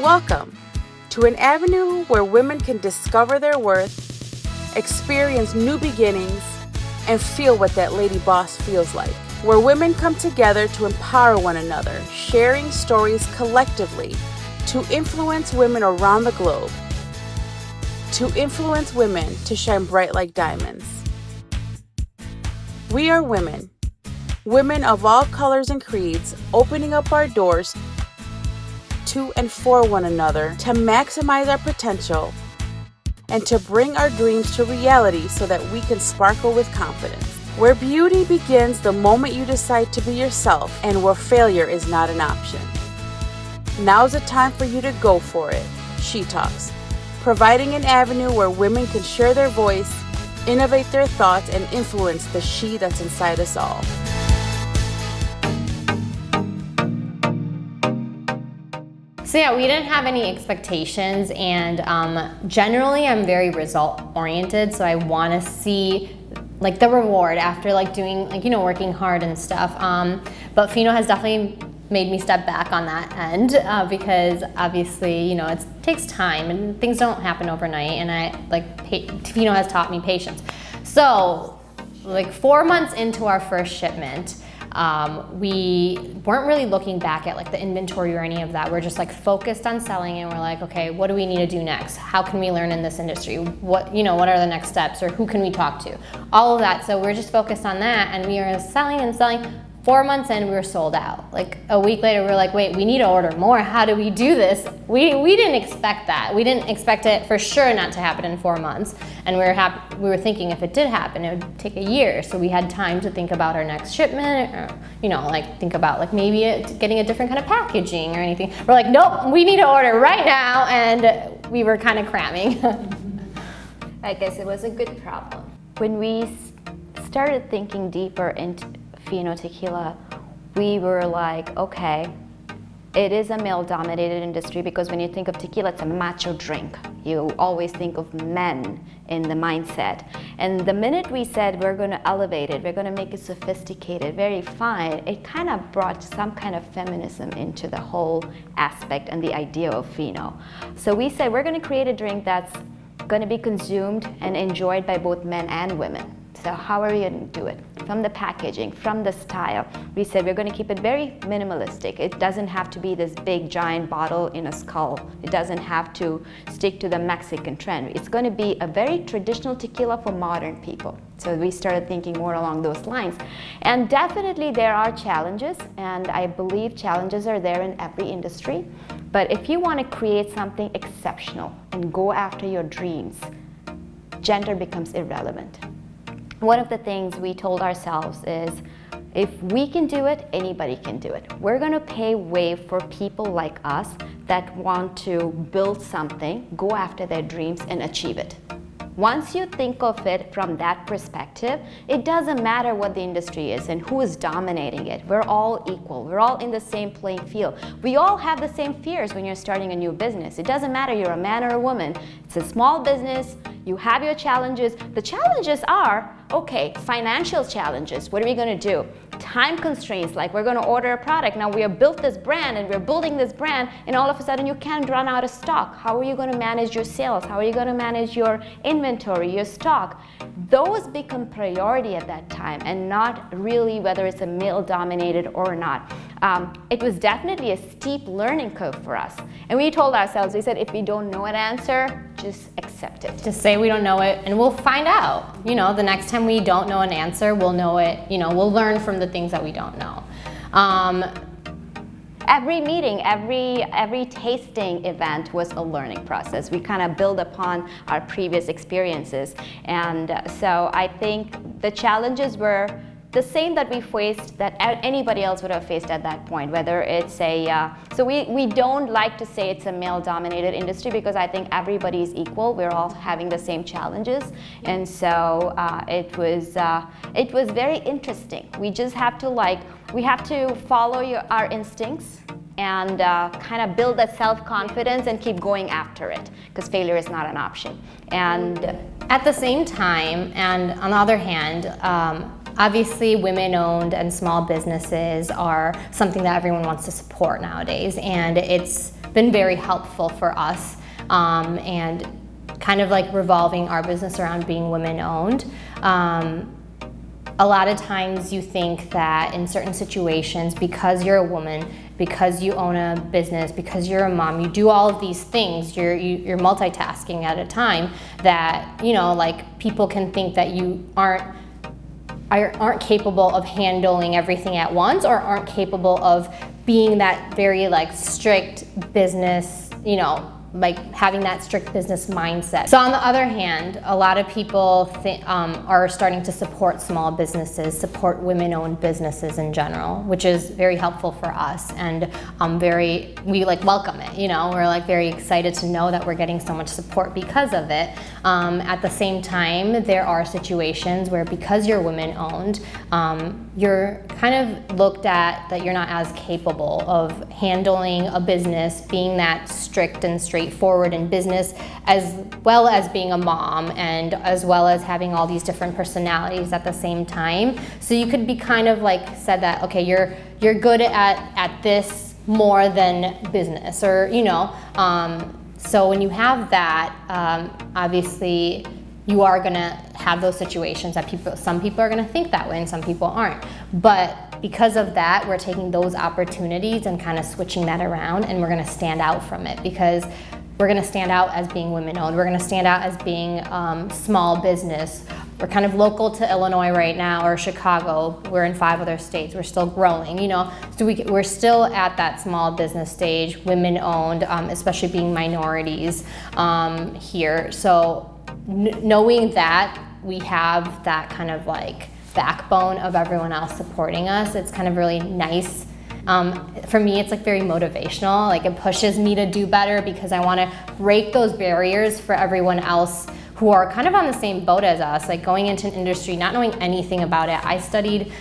Welcome to an avenue where women can discover their worth, experience new beginnings, and feel what that lady boss feels like. Where women come together to empower one another, sharing stories collectively to influence women around the globe, to influence women to shine bright like diamonds. We are women, women of all colors and creeds, opening up our doors to and for one another to maximize our potential and to bring our dreams to reality so that we can sparkle with confidence. Where beauty begins the moment you decide to be yourself and where failure is not an option. Now's the time for you to go for it. She Talks, providing an avenue where women can share their voice, innovate their thoughts, and influence the she that's inside us all. So yeah, we didn't have any expectations, and generally I'm very result oriented, so I want to see like the reward after like doing like, you know, working hard and stuff. But FINO has definitely made me step back on that end because obviously, you know, it takes time and things don't happen overnight, and FINO has taught me patience. So like 4 months into our first shipment, we weren't really looking back at like the inventory or any of that. We're just like focused on selling, and we're like, okay, what do we need to do next? How can we learn in this industry? What are the next steps, or who can we talk to? All of that. So we're just focused on that, and we are selling and selling. 4 months in, we were sold out. Like a week later, we were like, wait, we need to order more. How do we do this? We didn't expect that. We didn't expect it for sure not to happen in 4 months. And we were thinking if it did happen, it would take a year. So we had time to think about our next shipment, or, you know, like think about like maybe getting a different kind of packaging or anything. We're like, nope, we need to order right now. And we were kind of cramming. I guess it was a good problem. When we started thinking deeper into FINO Tequila, we were like, okay, it is a male-dominated industry, because when you think of tequila, it's a macho drink. You always think of men in the mindset. And the minute we said we're going to elevate it, we're going to make it sophisticated, very fine, it kind of brought some kind of feminism into the whole aspect and the idea of FINO. So we said we're going to create a drink that's going to be consumed and enjoyed by both men and women. So how are we going to do it? From the packaging, from the style, we said we're going to keep it very minimalistic. It doesn't have to be this big giant bottle in a skull. It doesn't have to stick to the Mexican trend. It's going to be a very traditional tequila for modern people. So we started thinking more along those lines. And definitely there are challenges, and I believe challenges are there in every industry. But if you want to create something exceptional and go after your dreams, gender becomes irrelevant. One of the things we told ourselves is, if we can do it, anybody can do it. We're going to pave way for people like us that want to build something, go after their dreams, and achieve it. Once you think of it from that perspective, it doesn't matter what the industry is and who is dominating it. We're all equal. We're all in the same playing field. We all have the same fears when you're starting a new business. It doesn't matter you're a man or a woman. It's a small business. You have your challenges. The challenges are, okay, financial challenges. What are we going to do? Time constraints, like we're going to order a product. Now we have built this brand and we're building this brand, and all of a sudden you can't run out of stock. How are you going to manage your sales? How are you going to manage your inventory, your stock? Those become priority at that time, and not really whether it's a male dominated or not. It was definitely a steep learning curve for us. And we told ourselves, we said, if we don't know an answer, just accept it. Just say we don't know it, and we'll find out. You know, the next time we don't know an answer, we'll know it. You know, we'll learn from the things that we don't know. Every meeting, every tasting event was a learning process. We kind of build upon our previous experiences. And so I think the challenges were the same that we faced, that anybody else would have faced at that point, whether it's so we don't like to say it's a male-dominated industry, because I think everybody is equal. We're all having the same challenges, and so it was very interesting. We just have to follow our instincts and kind of build that self-confidence and keep going after it, because failure is not an option. And at the same time, and on the other hand, obviously women-owned and small businesses are something that everyone wants to support nowadays, and been very helpful for us, and kind of like revolving our business around being women-owned. A lot of times you think that in certain situations, because you're a woman, because you own a business, because you're a mom, you do all of these things, you're multitasking at a time, that, you know, like people can think that you aren't capable of handling everything at once, or aren't capable of being that very like strict business, you know, like having that strict business mindset. So on the other hand, a lot of people are starting to support small businesses, support women-owned businesses in general, which is very helpful for us, and we like welcome it. You know, we're like very excited to know that we're getting so much support because of it. At the same time, there are situations where, because you're women-owned, you're kind of looked at that you're not as capable of handling a business, being that strict and straightforward in business, as well as being a mom, and as well as having all these different personalities at the same time. So you could be kind of like said that, okay, you're good at this more than business, or, you know, so when you have that, obviously you are gonna have those situations that some people are gonna think that way and some people aren't. But because of that, we're taking those opportunities and kind of switching that around, and we're gonna stand out from it, because we're gonna stand out as being women-owned. We're gonna stand out as being small business. We're kind of local to Illinois right now, or Chicago. We're in 5 other states. We're still growing, you know. So we're still at that small business stage, women-owned, especially being minorities here. So knowing that we have that kind of like backbone of everyone else supporting us, it's kind of really nice. For me, it's like very motivational. Like, it pushes me to do better, because I want to break those barriers for everyone else who are kind of on the same boat as us, like going into an industry, not knowing anything about it. I studied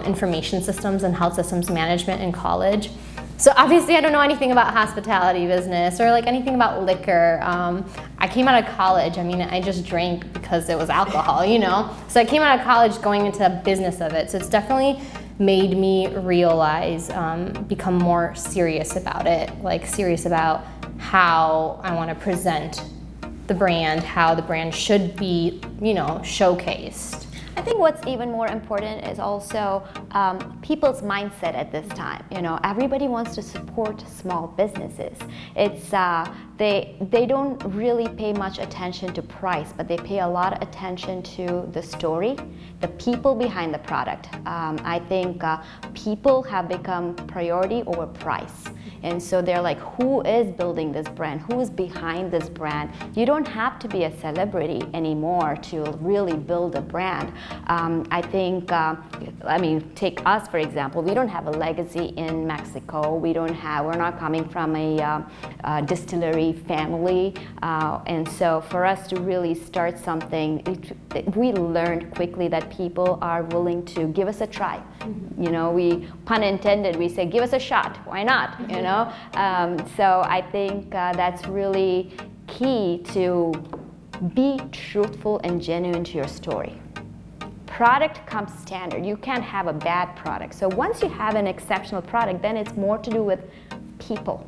information systems and health systems management in college. So obviously I don't know anything about hospitality business, or like anything about liquor. I came out of college, I mean, I just drank because it was alcohol, you know? So I came out of college going into the business of it. So it's definitely made me realize, become more serious about it, like serious about how I want to present the brand, how the brand should be, you know, showcased. I think what's even more important is also people's mindset at this time. You know, everybody wants to support small businesses. It's they don't really pay much attention to price, but they pay a lot of attention to the story, the people behind the product. I think people have become priority over price. And so they're like, who is building this brand? Who is behind this brand? You don't have to be a celebrity anymore to really build a brand. I think, I mean, take us for example. We don't have a legacy in Mexico. We're not coming from a distillery family. And so for us to really start something, we learned quickly that people are willing to give us a try. Mm-hmm. You know, pun intended, we say, give us a shot. Why not? You know? So I think that's really key, to be truthful and genuine to your story. Product comes standard. You can't have a bad product. So once you have an exceptional product, then it's more to do with people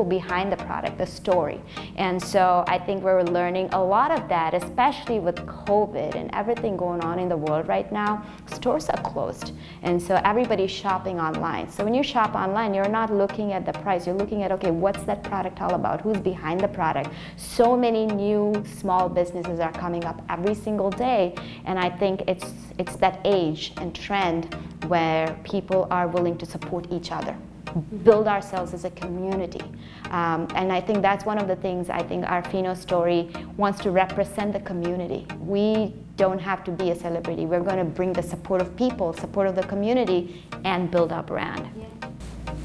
behind the product, the story. And so I think we're learning a lot of that, especially with COVID and everything going on in the world right now. Stores are closed, and so everybody's shopping online. So when you shop online, you're not looking at the price, you're looking at, okay, what's that product all about? Who's behind the product? So many new small businesses are coming up every single day, and I think it's that age and trend where people are willing to support each other, build ourselves as a community. And I think that's one of the things I think our FINO story wants to represent, the community. We don't have to be a celebrity. We're going to bring the support of people, support of the community, and build our brand. Yeah.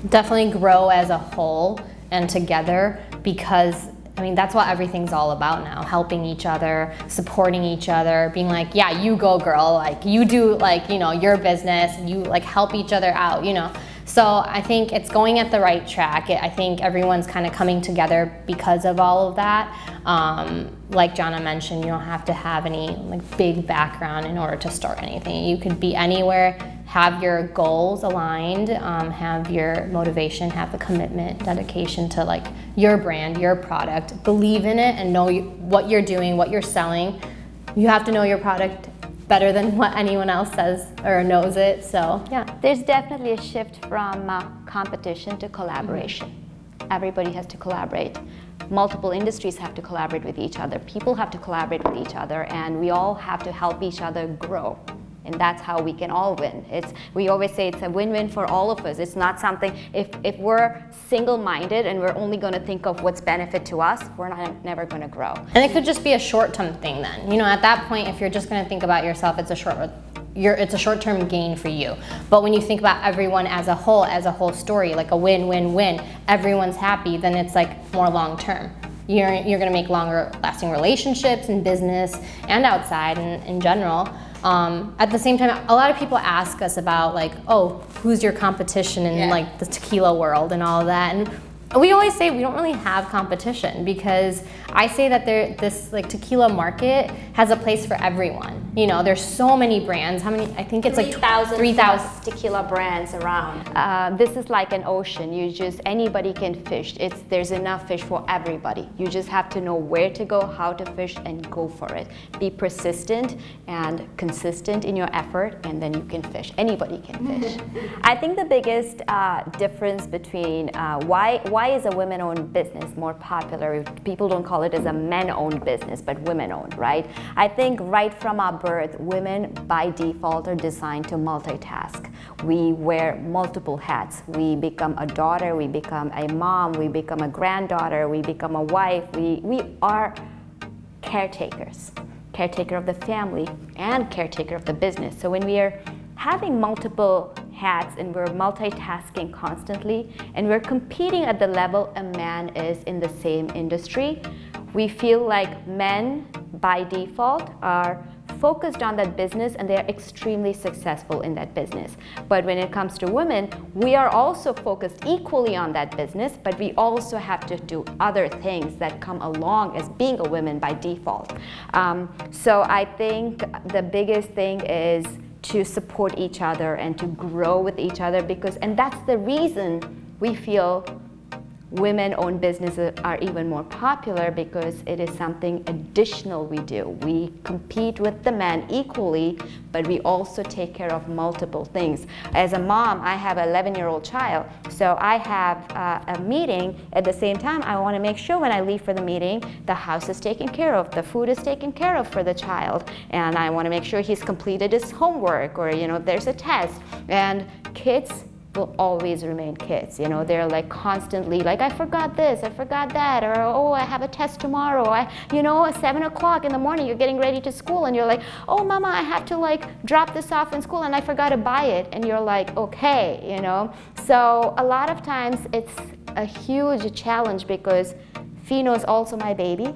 Definitely grow as a whole and together, because I mean, that's what everything's all about now. Helping each other, supporting each other, being like, yeah, you go girl, like you do, like, you know, your business, you like help each other out, you know. So I think it's going at the right track. I think everyone's kind of coming together because of all of that. Like Jana mentioned, you don't have to have any like big background in order to start anything. You could be anywhere, have your goals aligned, have your motivation, have the commitment, dedication to like your brand, your product, believe in it and know what you're doing, what you're selling. You have to know your product better than what anyone else says or knows it, so yeah. There's definitely a shift from competition to collaboration. Everybody has to collaborate. Multiple industries have to collaborate with each other. People have to collaborate with each other, and we all have to help each other grow. And that's how we can all win. We always say it's a win-win for all of us. It's not something, if we're single-minded and we're only going to think of what's benefit to us, we're never going to grow. And it could just be a short-term thing then. You know, at that point, if you're just going to think about yourself, it's a short-term gain for you. But when you think about everyone as a whole story, like a win-win-win, everyone's happy, then it's like more long-term. You're going to make longer-lasting relationships in business and outside and in general. At the same time, a lot of people ask us about like, oh, who's your competition in like the tequila world and all of that. And we always say we don't really have competition, because I say that this like tequila market has a place for everyone. You know, there's so many brands. How many? I think it's 3,000 3,000 tequila brands around. This is like an ocean. Anybody can fish. There's enough fish for everybody. You just have to know where to go, how to fish, and go for it. Be persistent and consistent in your effort, and then you can fish. Anybody can fish. I think the biggest difference between why is a women-owned business more popular? People don't call it as a men-owned business, but women-owned, right? I think right from our birth, women by default are designed to multitask. We wear multiple hats. We become a daughter, we become a mom, we become a granddaughter, we become a wife. We are caretakers. Caretaker of the family and caretaker of the business. So when we are having multiple hats and we're multitasking constantly and we're competing at the level a man is in the same industry, we feel like men by default are focused on that business and they're extremely successful in that business. But when it comes to women, we are also focused equally on that business, but we also have to do other things that come along as being a woman by default. So I think the biggest thing is to support each other and to grow with each other, and that's the reason we feel women-owned businesses are even more popular, because it is something additional we do. We compete with the men equally, but we also take care of multiple things. As a mom, I have an 11-year-old child, so I have a meeting. At the same time, I want to make sure when I leave for the meeting, the house is taken care of, the food is taken care of for the child, and I want to make sure he's completed his homework, or there's a test. And kids will always remain kids. They're like constantly like, I forgot this, I forgot that, or oh, I have a test tomorrow. At 7 o'clock in the morning, you're getting ready to school, and you're like, oh, mama, I have to like drop this off in school, and I forgot to buy it. And you're like, okay, So a lot of times it's a huge challenge, because FINO is also my baby,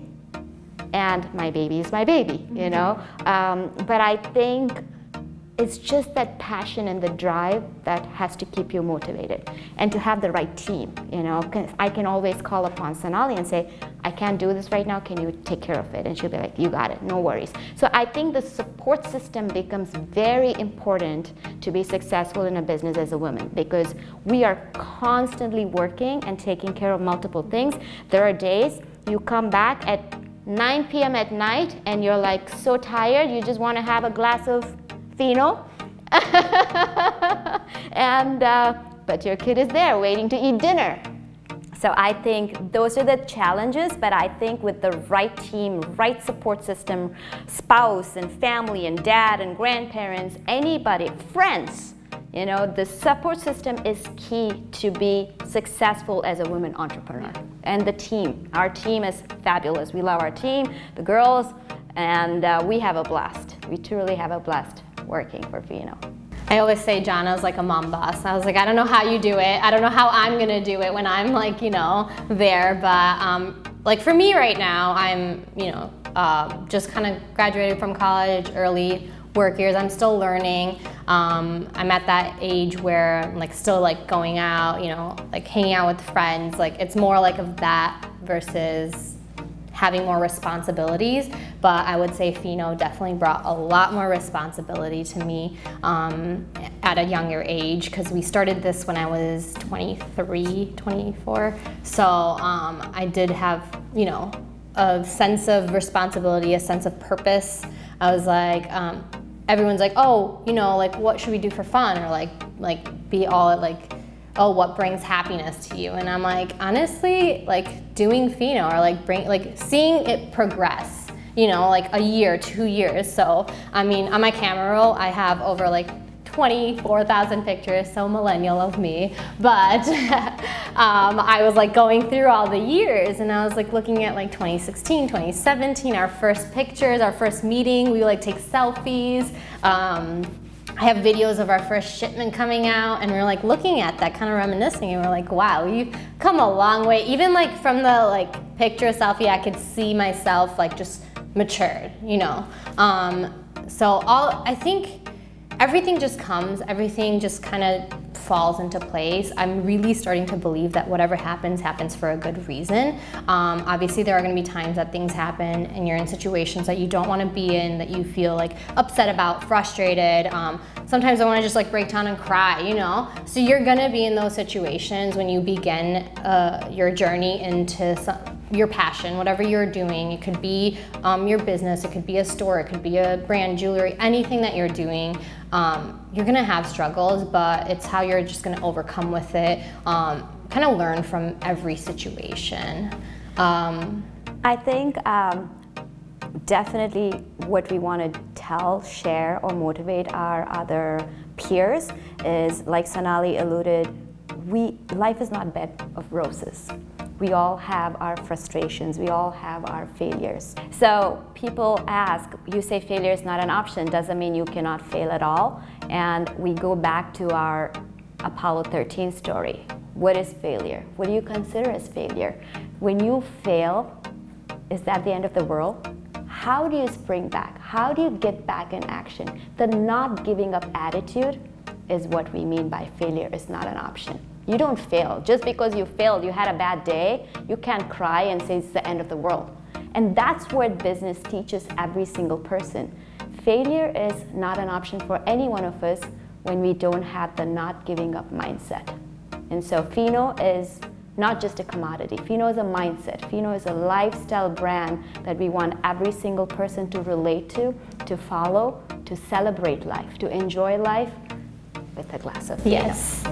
and my baby is my baby, But I think it's just that passion and the drive that has to keep you motivated, and to have the right team. I can always call upon Sonali and say, I can't do this right now, can you take care of it? And she'll be like, you got it, no worries. So I think the support system becomes very important to be successful in a business as a woman, because we are constantly working and taking care of multiple things. There are days you come back at 9 p.m. at night and you're like so tired, you just want to have a glass of FINO, but your kid is there waiting to eat dinner. So I think those are the challenges, but I think with the right team, right support system, spouse and family and dad and grandparents, anybody, friends, the support system is key to be successful as a woman entrepreneur. And the team, our team is fabulous. We love our team, the girls, and we have a blast. We truly have a blast working for FINO. I always say Jana's like a mom boss. I was like, I don't know how you do it. I don't know how I'm gonna do it when I'm like, there. But like for me right now, I'm, just kind of graduated from college, early work years. I'm still learning. I'm at that age where I'm like still like going out, you know, like hanging out with friends. Like it's more like of that versus having more responsibilities. But I would say FINO definitely brought a lot more responsibility to me at a younger age, because we started this when I was 23, 24. So I did have, you know, a sense of responsibility, a sense of purpose. I was like, everyone's like, oh, you know, like what should we do for fun? Or like be all like, oh, what brings happiness to you? And I'm like, honestly, like doing FINO or like seeing it progress, you know, like a year, 2 years. So, I mean, on my camera roll, I have over like 24,000 pictures, so millennial of me. But I was like going through all the years, and I was like looking at like 2016, 2017, our first pictures, our first meeting, we would like take selfies. I have videos of our first shipment coming out, and we're like looking at that, kind of reminiscing, and we're like, wow, we've come a long way. Even like from the like picture selfie, I could see myself like just matured, you know. So I think everything just comes, everything just kind of falls into place. I'm really starting to believe that whatever happens, happens for a good reason. Obviously there are gonna be times that things happen and you're in situations that you don't wanna be in, that you feel like upset about, frustrated. Sometimes I wanna just like break down and cry, you know? So you're gonna be in those situations when you begin your journey into your passion, whatever you're doing. It could be your business, it could be a store, it could be a brand, jewelry, anything that you're doing. You're gonna have struggles, but it's how you're just gonna overcome with it, kind of learn from every situation. I think definitely what we want to tell, share, or motivate our other peers is, like Sonali alluded, life is not a bed of roses. We all have our frustrations, we all have our failures. So people ask, you say failure is not an option, doesn't mean you cannot fail at all. And we go back to our Apollo 13 story. What is failure? What do you consider as failure? When you fail, is that the end of the world? How do you spring back? How do you get back in action? The not giving up attitude is what we mean by failure is not an option. You don't fail. Just because you failed, you had a bad day, you can't cry and say it's the end of the world. And that's what business teaches every single person. Failure is not an option for any one of us when we don't have the not giving up mindset. And so FINO is not just a commodity. FINO is a mindset. FINO is a lifestyle brand that we want every single person to relate to follow, to celebrate life, to enjoy life with a glass of FINO. Yes.